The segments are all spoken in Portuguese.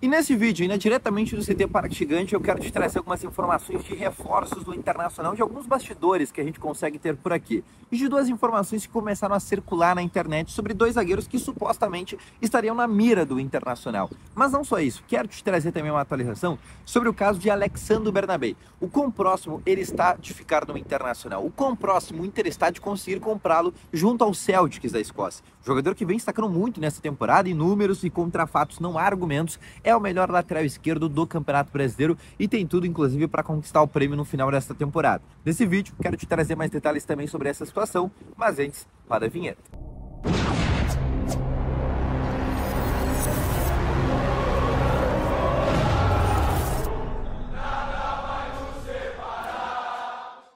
E nesse vídeo, ainda diretamente do CT Parque Gigante, eu quero te trazer algumas informações de reforços do Internacional, de alguns bastidores que a gente consegue ter por aqui. E de duas informações que começaram a circular na internet sobre dois zagueiros que supostamente estariam na mira do Internacional. Mas não só isso, quero te trazer também uma atualização sobre o caso de Alexandre Bernabei. O quão próximo ele está de ficar no Internacional, o quão próximo o Inter está de conseguir comprá-lo junto ao Celtics da Escócia. Jogador que vem destacando muito nessa temporada, em números e contra fatos, não há argumentos, é o melhor lateral esquerdo do Campeonato Brasileiro e tem tudo, inclusive, para conquistar o prêmio no final desta temporada. Nesse vídeo, quero te trazer mais detalhes também sobre essa situação, mas antes, para a vinheta.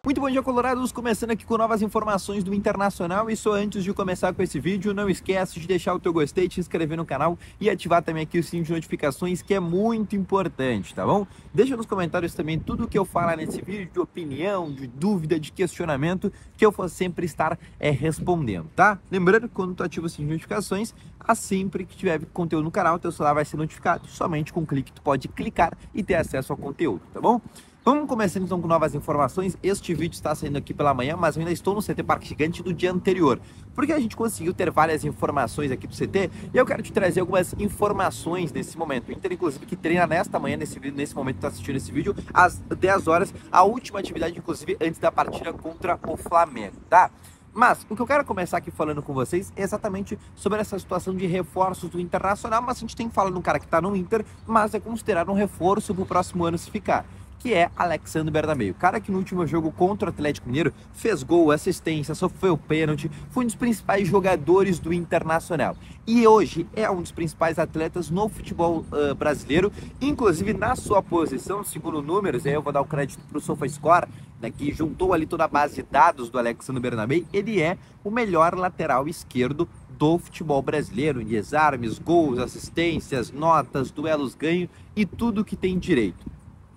Muito bom dia, colorados, começando aqui com novas informações do Internacional. E só antes de começar com esse vídeo, não esquece de deixar o teu gostei, te inscrever no canal e ativar também aqui o sininho de notificações, que é muito importante, tá bom? Deixa nos comentários também tudo o que eu falar nesse vídeo, de opinião, de dúvida, de questionamento, que eu vou sempre estar respondendo, tá? Lembrando que quando tu ativa o sininho de notificações, sempre que tiver conteúdo no canal, teu celular vai ser notificado. Somente com um clique tu pode clicar e ter acesso ao conteúdo, tá bom? Vamos começando então com novas informações. Este vídeo está saindo aqui pela manhã, mas eu ainda estou no CT Parque Gigante do dia anterior, porque a gente conseguiu ter várias informações aqui do CT e eu quero te trazer algumas informações nesse momento. O Inter, inclusive, que treina nesta manhã, nesse momento que está assistindo esse vídeo, às 10 horas, a última atividade, inclusive, antes da partida contra o Flamengo, tá? Mas o que eu quero começar aqui falando com vocês é exatamente sobre essa situação de reforços do Internacional, mas a gente tem que falar de um cara que está no Inter, mas é considerado um reforço para o próximo ano se ficar, que é Alexandre Bernabei. O cara que no último jogo contra o Atlético Mineiro fez gol, assistência, sofreu pênalti, foi um dos principais jogadores do Internacional. E hoje é um dos principais atletas no futebol brasileiro, inclusive na sua posição, segundo números, aí eu vou dar o crédito para o SofaScore, né, que juntou ali toda a base de dados do Alexandre Bernabei. Ele é o melhor lateral esquerdo do futebol brasileiro, em desarmes, gols, assistências, notas, duelos ganho e tudo que tem direito.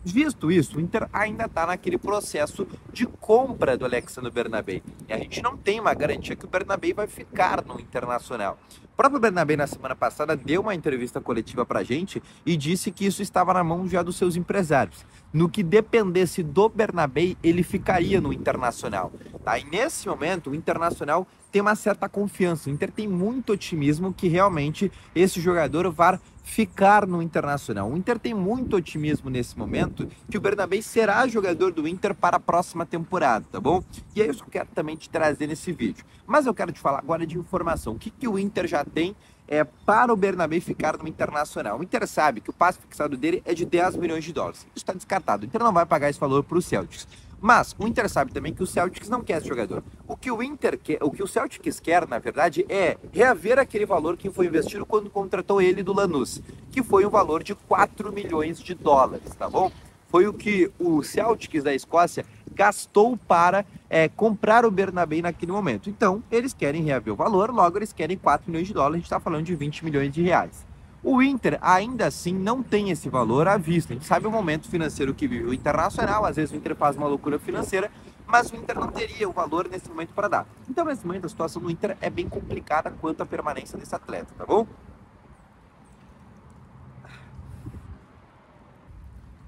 Visto isso, o Inter ainda está naquele processo de compra do Alexandre Bernabei. E a gente não tem uma garantia que o Bernabei vai ficar no Internacional. O próprio Bernabei, na semana passada, deu uma entrevista coletiva para a gente e disse que isso estava na mão já dos seus empresários. No que dependesse do Bernabei, ele ficaria no Internacional. Tá? E nesse momento, o Internacional tem uma certa confiança. O Inter tem muito otimismo que realmente esse jogador vai ficar no Internacional. O Inter tem muito otimismo nesse momento que o Bernabei será jogador do Inter para a próxima temporada, tá bom? E é isso que eu quero também te trazer nesse vídeo. Mas eu quero te falar agora de informação. O que o Inter já tem para o Bernabei ficar no Internacional? O Inter sabe que o passe fixado dele é de 10 milhões de dólares. Isso está descartado. O Inter não vai pagar esse valor para o Celtics. Mas o Inter sabe também que o Celtics não quer esse jogador. O que o Inter quer, o que o Celtics quer, na verdade, é reaver aquele valor que foi investido quando contratou ele do Lanús, que foi um valor de 4 milhões de dólares, tá bom? Foi o que o Celtics da Escócia gastou para comprar o Bernabei naquele momento. Então, eles querem reaver o valor, logo eles querem 4 milhões de dólares, a gente está falando de 20 milhões de reais. O Inter, ainda assim, não tem esse valor à vista. A gente sabe o momento financeiro que vive o Internacional, às vezes o Inter faz uma loucura financeira, mas o Inter não teria o valor nesse momento para dar. Então, nesse momento, a situação do Inter é bem complicada quanto à permanência desse atleta, tá bom?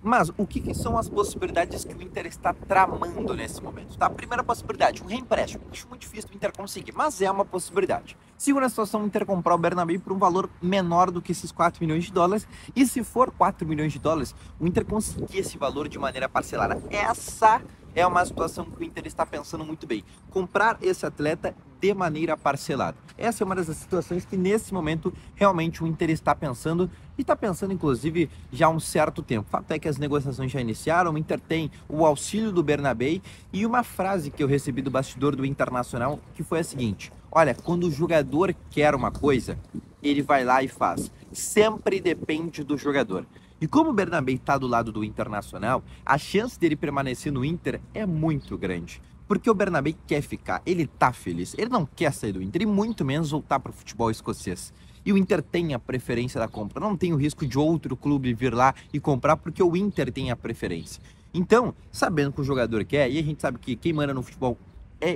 Mas o que são as possibilidades que o Inter está tramando nesse momento? Tá? A primeira possibilidade, um reempréstimo. Acho muito difícil o Inter conseguir, mas é uma possibilidade. Segunda situação, o Inter comprar o Bernabei por um valor menor do que esses 4 milhões de dólares. E se for 4 milhões de dólares, o Inter conseguir esse valor de maneira parcelada. Essa é uma situação que o Inter está pensando muito bem. Comprar esse atleta de maneira parcelada. Essa é uma das situações que nesse momento realmente o Inter está pensando e está pensando inclusive já há um certo tempo. O fato é que as negociações já iniciaram, o Inter tem o auxílio do Bernabei e uma frase que eu recebi do bastidor do Internacional que foi a seguinte: olha, quando o jogador quer uma coisa, ele vai lá e faz. Sempre depende do jogador. E como o Bernabei está do lado do Internacional, a chance dele permanecer no Inter é muito grande. Porque o Bernabei quer ficar, ele tá feliz, ele não quer sair do Inter e muito menos voltar para o futebol escocês. E o Inter tem a preferência da compra, não tem o risco de outro clube vir lá e comprar porque o Inter tem a preferência. Então, sabendo que o jogador quer, e a gente sabe que quem manda no futebol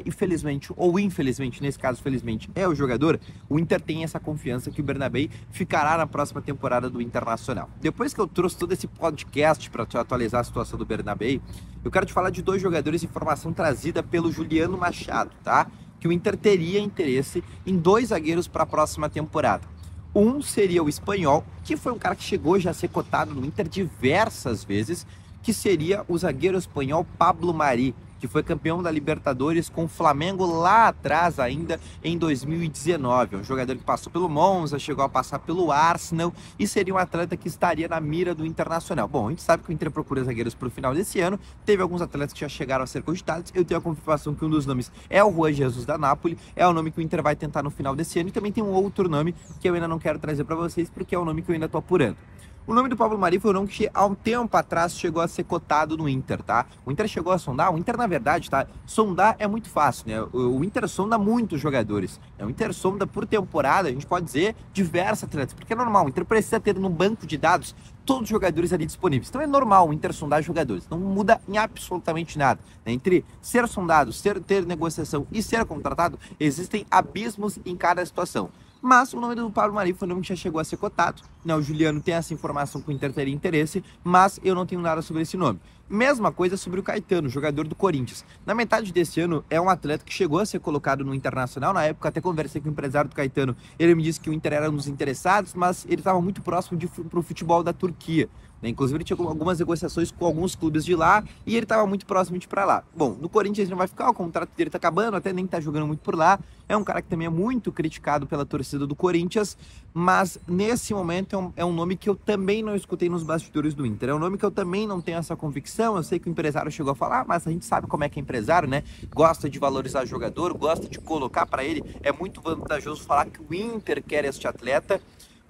infelizmente, ou infelizmente, nesse caso, felizmente, é o jogador, o Inter tem essa confiança que o Bernabéu ficará na próxima temporada do Internacional. Depois que eu trouxe todo esse podcast para te atualizar a situação do Bernabéu, eu quero te falar de dois jogadores, informação trazida pelo Juliano Machado, tá? Que o Inter teria interesse em dois zagueiros para a próxima temporada. Um seria o espanhol, que foi um cara que chegou já a ser cotado no Inter diversas vezes, que seria o zagueiro espanhol Pablo Mari, que foi campeão da Libertadores com o Flamengo lá atrás ainda em 2019. Um jogador que passou pelo Monza, chegou a passar pelo Arsenal e seria um atleta que estaria na mira do Internacional. Bom, a gente sabe que o Inter procura zagueiros para o final desse ano, teve alguns atletas que já chegaram a ser cogitados, eu tenho a confirmação que um dos nomes é o Juan Jesus da Napoli, é o nome que o Inter vai tentar no final desse ano, e também tem um outro nome que eu ainda não quero trazer para vocês, porque é o nome que eu ainda estou apurando. O nome do Pablo Mari foi um nome que há um tempo atrás chegou a ser cotado no Inter, tá? O Inter chegou a sondar, o Inter na verdade, tá? Sondar é muito fácil, né? O Inter sonda muitos jogadores. O Inter sonda por temporada, a gente pode dizer, diversos atletas, porque é normal, o Inter precisa ter no banco de dados todos os jogadores ali disponíveis. Então é normal o Inter sondar jogadores, não muda em absolutamente nada, né? Entre ser sondado, ter negociação e ser contratado, existem abismos em cada situação. Mas o nome do Pablo Mari foi um nome que já chegou a ser cotado, né? O Juliano tem essa informação que o Inter teria interesse, mas eu não tenho nada sobre esse nome. Mesma coisa sobre o Caetano, jogador do Corinthians. Na metade desse ano, é um atleta que chegou a ser colocado no Internacional. Na época, até conversei com o empresário do Caetano. Ele me disse que o Inter era um dos interessados, mas ele estava muito próximo para o futebol da Turquia. Inclusive, ele tinha algumas negociações com alguns clubes de lá e ele estava muito próximo de ir para lá. Bom, no Corinthians ele não vai ficar, o contrato dele está acabando, até nem está jogando muito por lá. É um cara que também é muito criticado pela torcida do Corinthians, mas nesse momento é um nome que eu também não escutei nos bastidores do Inter. É um nome que eu também não tenho essa convicção. Eu sei que o empresário chegou a falar, mas a gente sabe como é que é empresário, né? Gosta de valorizar o jogador, gosta de colocar para ele. É muito vantajoso falar que o Inter quer este atleta.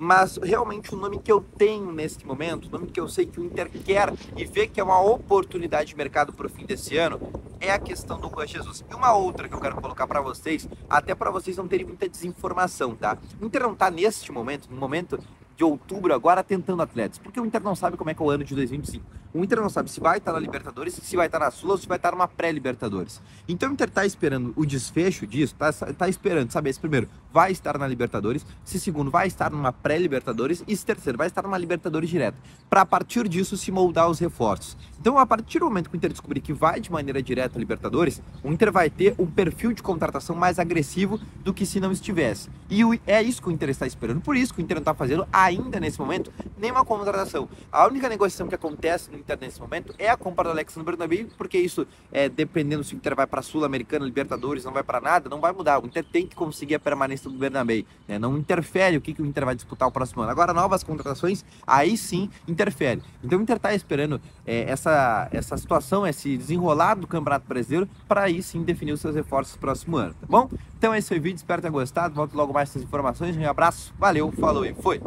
Mas realmente o nome que eu tenho nesse momento, o nome que eu sei que o Inter quer e vê que é uma oportunidade de mercado para o fim desse ano, é a questão do Juan Jesus. E uma outra que eu quero colocar para vocês, até para vocês não terem muita desinformação, tá? O Inter não está neste momento, no momento de outubro agora, tentando atletas, porque o Inter não sabe como é que é o ano de 2025. O Inter não sabe se vai estar na Libertadores, se vai estar na Sula ou se vai estar numa pré-Libertadores. Então o Inter está esperando o desfecho disso, tá esperando saber se primeiro vai estar na Libertadores, se segundo vai estar numa pré-Libertadores e se terceiro vai estar numa Libertadores direta, para a partir disso se moldar os reforços. Então a partir do momento que o Inter descobrir que vai de maneira direta a Libertadores, o Inter vai ter um perfil de contratação mais agressivo do que se não estivesse. E é isso que o Inter está esperando, por isso que o Inter não está fazendo ainda nesse momento nenhuma contratação. A única negociação que acontece no Inter nesse momento é a compra do Alexandre Bernabéu, porque isso, dependendo se o Inter vai para a Sul-Americana, Libertadores, não vai para nada, não vai mudar. O Inter tem que conseguir a permanência do Bernabéu, né? Não interfere o que o Inter vai disputar o próximo ano. Agora, novas contratações, aí sim interfere. Então o Inter está esperando essa situação, esse desenrolar do Campeonato Brasileiro, para aí sim definir os seus reforços no próximo ano, tá bom? Então esse foi o vídeo, espero ter gostado, volto logo mais com essas informações, um abraço, valeu, falou e foi!